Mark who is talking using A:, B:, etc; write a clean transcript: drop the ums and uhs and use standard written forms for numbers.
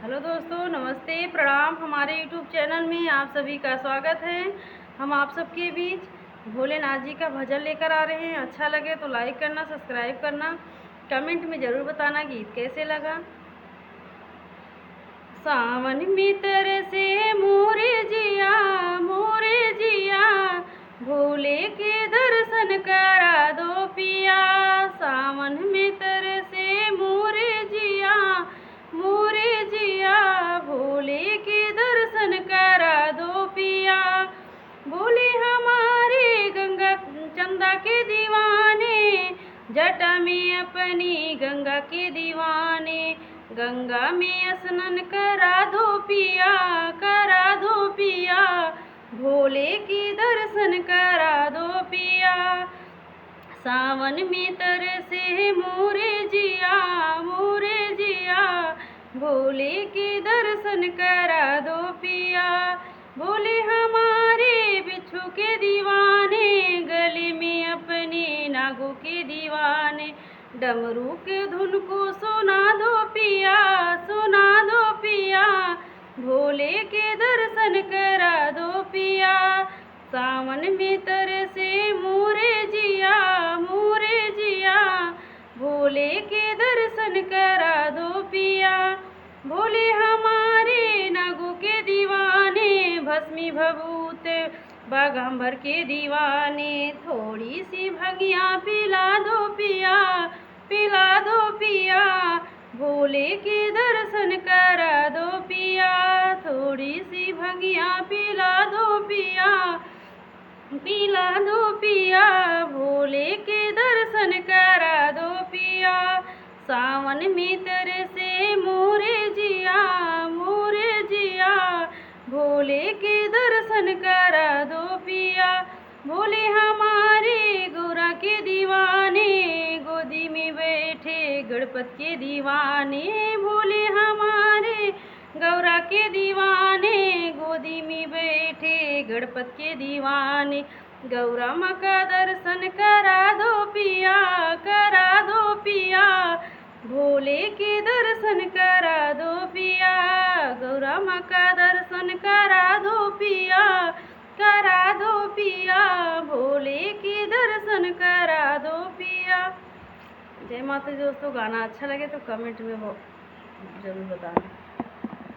A: Hello दोस्तों, नमस्ते, प्रणाम। हमारे यूट्यूब चैनल में आप सभी का स्वागत है। हम आप सबके बीच भोलेनाथ जी का भजन लेकर आ रहे हैं। अच्छा लगे तो लाइक करना, सब्सक्राइब करना, कमेंट में ज़रूर बताना गीत कैसे लगा। सावन में तरसे मोरे जिया, भोले के दर्शन करा दो पिया। सावन में तरसे मोरे जिया, भोले के दर्शन करा दो पिया। भोले हमारे गंगा चंदा के दीवाने, जटा में अपनी गंगा के दीवाने। गंगा में स्नान करा दो पिया, भोले के दर्शन करा दो पिया। सावन में तरसे मोरे जिया, भोले के दर्शन करा दो पिया। भोले हमारे बिच्छू के दीवाने, गले में अपने नागों के दीवाने। डमरू के धुन को सुना दो पिया, भोले के दर्शन करा दो पिया। सावन में तरसे मोरे जिया, भोले के दर्शन करा दो पिया। भोले हमारे नागों के दीवाने, भस्मी भभूत बागंबर के दीवाने। थोड़ी सी भंगिया पिला दो पिया, भोले के दर्शन करा दो पिया। थोड़ी सी भंगिया पिला दो पिया, भोले के दर्शन करा दो पिया। सावन में तरसे मोरे जिया, भोले के दर्शन करा दो पिया। भोले हमारे गौरा के दीवाने, गोदी में बैठे गणपति के दीवाने। भोले हमारे गौरा के दीवाने, गोदी में बैठे गणपति के दीवाने। गौरा माँ का दर्शन करा दो पिया, भोले के दर्शन करा दो पिया। गौरा माँ का दर्शन करा दो पिया, भोले के दर्शन करा दो पिया। जय माता दी। दोस्तों, गाना अच्छा लगे तो कमेंट में वो ज़रूर बताना।